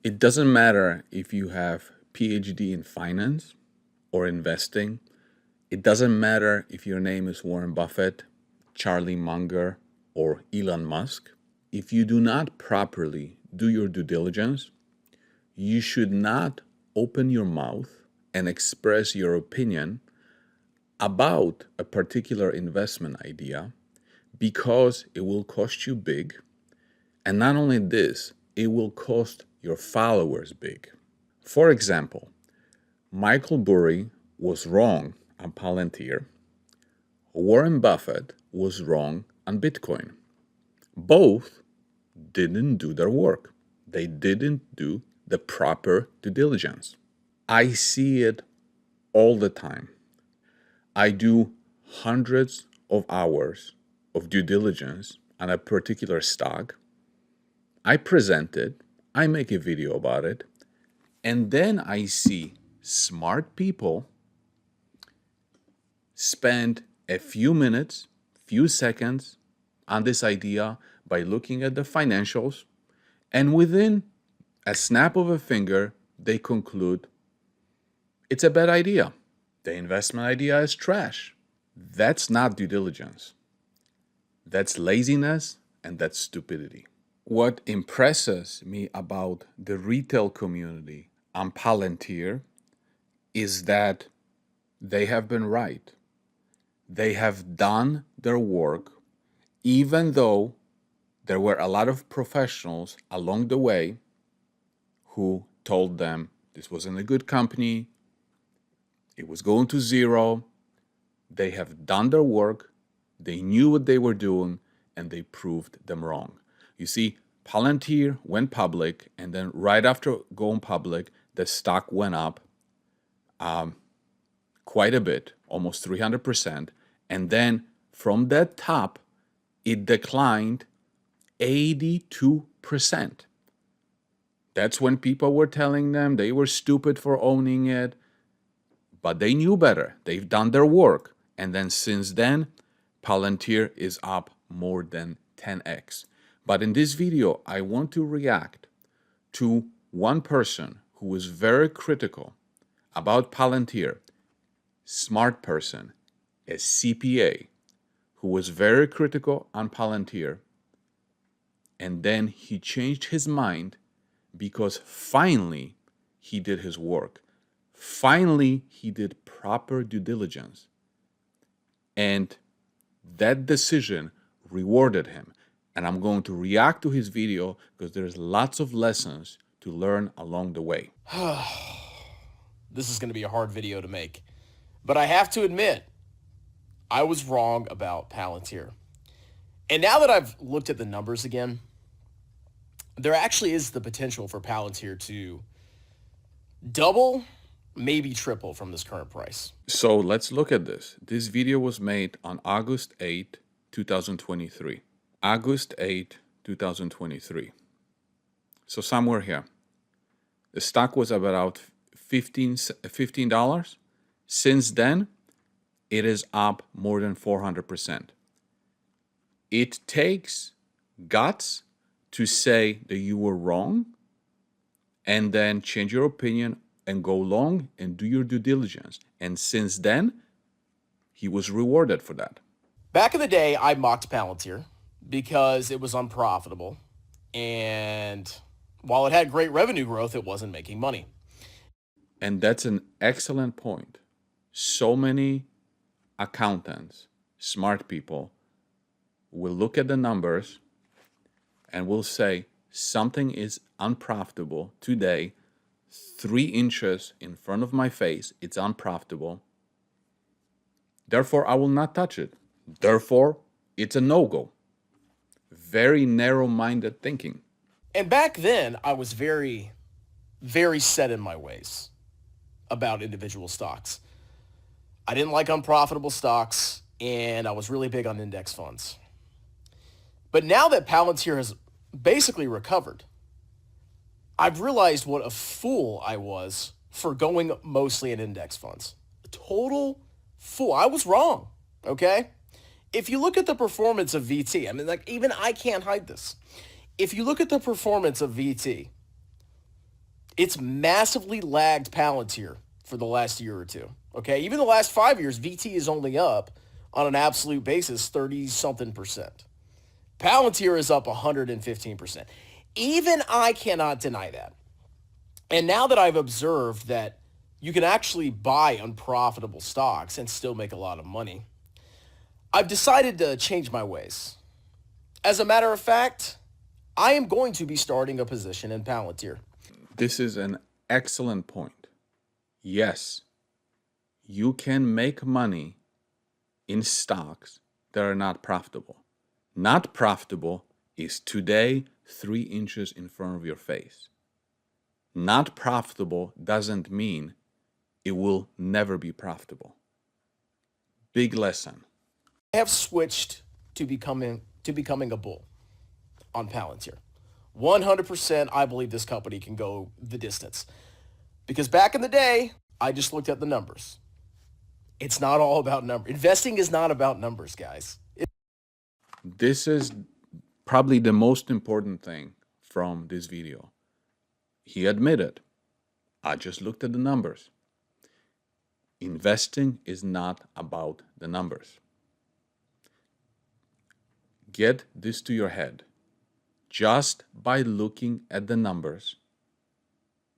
It doesn't matter if you have PhD in finance or investing. It doesn't matter if your name is Warren Buffett, Charlie Munger, or Elon Musk. If you do not properly do your due diligence, you should not open your mouth and express your opinion about a particular investment idea because it will cost you big. And not only this, it will cost your followers big. For example, Michael Burry was wrong on Palantir. Warren Buffett was wrong on Bitcoin. Both didn't do their work. They didn't do the proper due diligence. I see it all the time. I do hundreds of hours of due diligence on a particular stock. I present it, I make a video about it, and then I see smart people spend a few minutes, few seconds on this idea by looking at the financials, and within a snap of a finger, they conclude it's a bad idea. The investment idea is trash. That's not due diligence. That's laziness and that's stupidity. What impresses me about the retail community on Palantir is that they have been right. They have done their work, even though there were a lot of professionals along the way who told them this wasn't a good company, it was going to zero. They have done their work, they knew what they were doing, and they proved them wrong. You see, Palantir went public, and then right after going public, the stock went up quite a bit, almost 300%. And then from that top, it declined 82%. That's when people were telling them they were stupid for owning it, but they knew better. They've done their work. And then since then, Palantir is up more than 10x. But in this video, I want to react to one person who was very critical about Palantir, smart person, a CPA, who was very critical on Palantir, and then he changed his mind because finally he did his work. Finally, he did proper due diligence. And that decision rewarded him. And I'm going to react to his video because there's lots of lessons to learn along the way. This is going to be a hard video to make. But I have to admit, I was wrong about Palantir. And now that I've looked at the numbers again, there actually is the potential for Palantir to double, maybe triple from this current price. So let's look at this. This video was made on August 8, 2023. August 8, 2023. So somewhere here. The stock was about $15. Since then, it is up more than 400%. It takes guts to say that you were wrong and then change your opinion and go long and do your due diligence. And since then, he was rewarded for that. Back in the day, I mocked Palantir because it was unprofitable. And while it had great revenue growth, it wasn't making money. And that's an excellent point. So many accountants, smart people, will look at the numbers and will say something is unprofitable today, 3 inches in front of my face, it's unprofitable. Therefore, I will not touch it. Therefore, it's a no-go. Very narrow-minded thinking. And back then, I was very, very set in my ways about individual stocks. I didn't like unprofitable stocks, and I was really big on index funds. But now that Palantir has basically recovered, I've realized what a fool I was for going mostly in index funds. A total fool. I was wrong, okay? If you look at the performance of VT, I mean, like, even I can't hide this. If you look at the performance of VT, It's massively lagged Palantir for the last year or two. Okay, even the last 5 years, VT is only up on an absolute basis 30-something%. Palantir is up 115%. Even I cannot deny that. And now that I've observed that you can actually buy unprofitable stocks and still make a lot of money, I've decided to change my ways. As a matter of fact, I am going to be starting a position in Palantir. This is an excellent point. Yes, you can make money in stocks that are not profitable. Not profitable is today 3 inches in front of your face. Not profitable doesn't mean it will never be profitable. Big lesson. I have switched to becoming a bull on Palantir. 100% I believe this company can go the distance. Because back in the day, I just looked at the numbers. It's not all about numbers. Investing is not about numbers, guys. This is probably the most important thing from this video. He admitted, I just looked at the numbers. Investing is not about the numbers. Get this to your head. Just by looking at the numbers,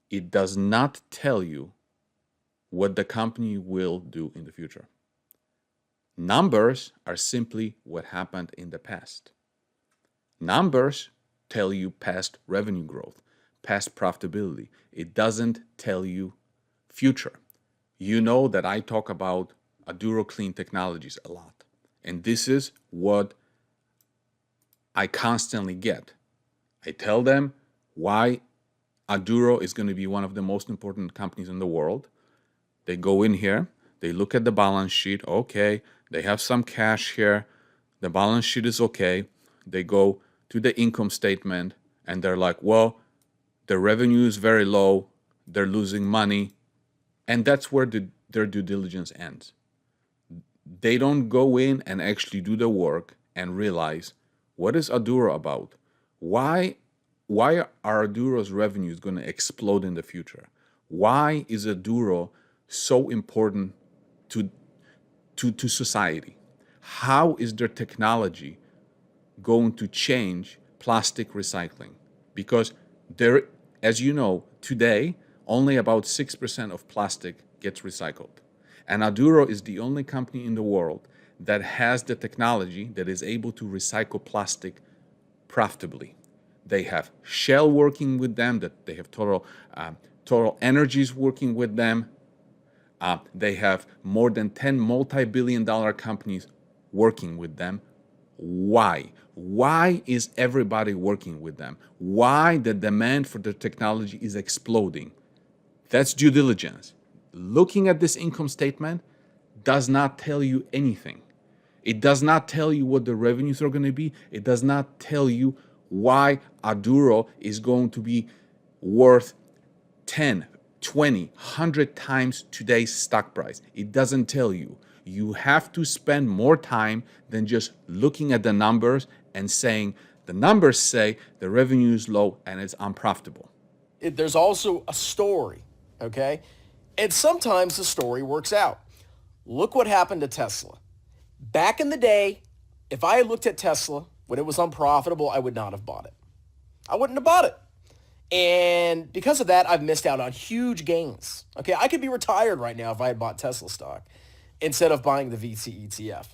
it does not tell you what the company will do in the future. Numbers are simply what happened in the past. Numbers tell you past revenue growth, past profitability. It doesn't tell you future. You know that I talk about Aduro clean technologies a lot. And this is what I constantly get. I tell them why Aduro is going to be one of the most important companies in the world. They go in here, they look at the balance sheet. Okay, they have some cash here. The balance sheet is okay. They go to the income statement and they're like, well, the revenue is very low. They're losing money. And that's where their due diligence ends. They don't go in and actually do the work and realize, what is Aduro about? Why are Aduro's revenues going to explode in the future? Why is Aduro so important to society? How is their technology going to change plastic recycling? Because there, as you know, today, only about 6% of plastic gets recycled. And Aduro is the only company in the world that has the technology that is able to recycle plastic profitably. They have Shell working with them, that they have Total Energies working with them. They have more than 10 multi-billion-dollar companies working with them. Why? Why is everybody working with them? Why the demand for the technology is exploding? That's due diligence. Looking at this income statement does not tell you anything. It does not tell you what the revenues are going to be. It does not tell you why Aduro is going to be worth 10, 20, 100 times today's stock price. It doesn't tell you. You have to spend more time than just looking at the numbers and saying, the numbers say the revenue is low and it's unprofitable. There's also a story, okay? And sometimes the story works out. Look what happened to Tesla. Back in the day, if I had looked at Tesla when it was unprofitable, I would not have bought it. I wouldn't have bought it. And because of that, I've missed out on huge gains. Okay, I could be retired right now if I had bought Tesla stock instead of buying the VT ETF.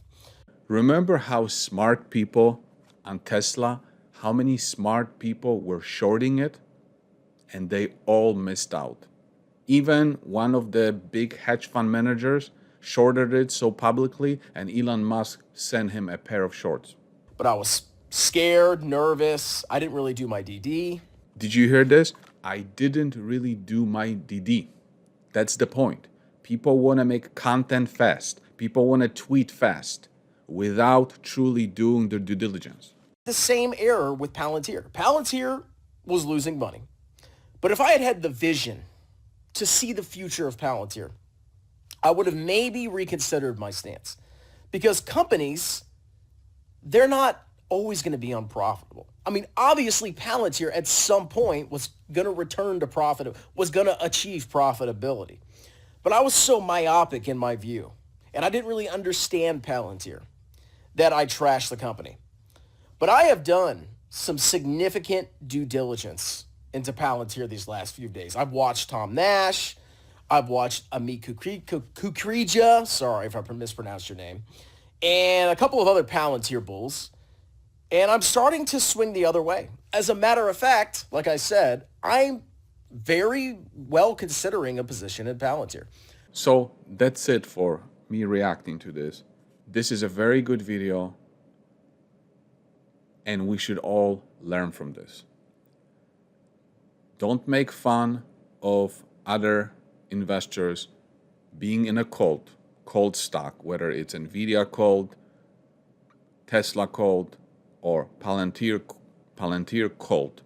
Remember how smart people on Tesla, how many smart people were shorting it? And they all missed out. Even one of the big hedge fund managers shorted it so publicly, and Elon Musk sent him a pair of shorts. But I was scared, nervous. I didn't really do my DD. Did you hear this? I didn't really do my DD. That's the point. People want to make content fast. People want to tweet fast without truly doing their due diligence. The same error with Palantir. Palantir was losing money. But if I had had the vision to see the future of Palantir, I would have maybe reconsidered my stance. Because companies, they're not always going to be unprofitable. I mean, obviously Palantir at some point was going to return to profit, was going to achieve profitability. But I was so myopic in my view, and I didn't really understand Palantir, that I trashed the company. But I have done some significant due diligence into Palantir these last few days. I've watched Tom Nash. I've watched Amit Kukrija. Sorry if I mispronounced your name. And a couple of other Palantir bulls. And I'm starting to swing the other way. As a matter of fact, like I said, I'm very well considering a position in Palantir. So that's it for me reacting to this. This is a very good video, and we should all learn from this. Don't make fun of other investors being in a cult stock, whether it's Nvidia cult, Tesla cult, or Palantir cult,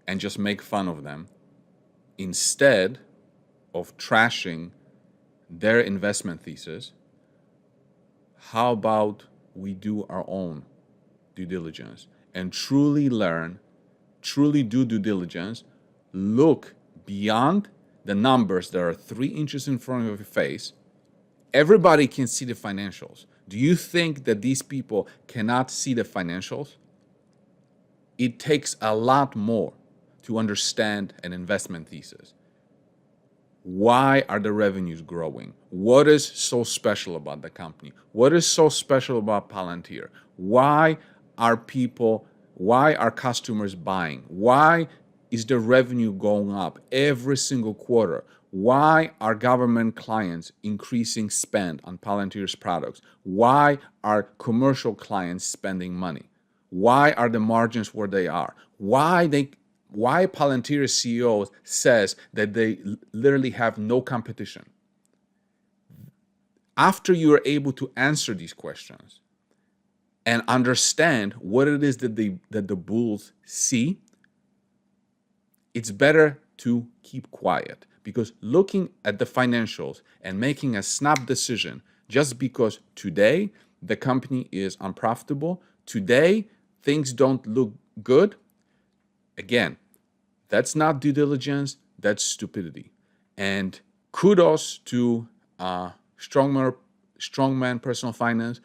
and just make fun of them instead of trashing their investment thesis. How about we do our own due diligence and truly learn, truly do due diligence, look beyond the numbers that are 3 inches in front of your face. Everybody can see the financials. Do you think that these people cannot see the financials? It takes a lot more to understand an investment thesis. Why are the revenues growing? What is so special about the company? What is so special about Palantir? Why are customers buying? Why is the revenue going up every single quarter? Why are government clients increasing spend on Palantir's products? Why are commercial clients spending money? Why are the margins where they are? Why Palantir's CEO says that they literally have no competition? After you are able to answer these questions and understand what it is that the bulls see, it's better to keep quiet, because looking at the financials and making a snap decision just because today the company is unprofitable, today things don't look good, again, that's not due diligence, that's stupidity. And kudos to Strongman Personal Finance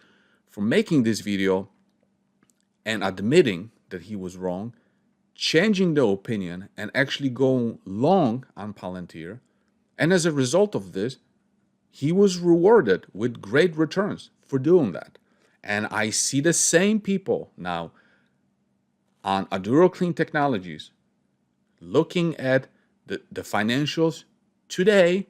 for making this video and admitting that he was wrong, changing the opinion and actually going long on Palantir. And as a result of this, he was rewarded with great returns for doing that. And I see the same people now on Aduro Clean Technologies looking at the financials today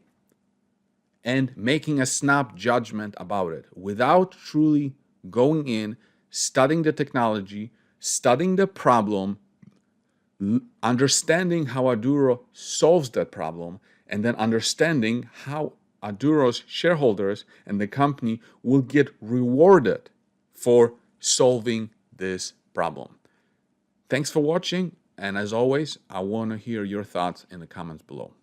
and making a snap judgment about it without truly going in, studying the technology, studying the problem, understanding how Aduro solves that problem, and then understanding how Aduro's shareholders and the company will get rewarded for solving this problem. Thanks for watching, and as always, I want to hear your thoughts in the comments below.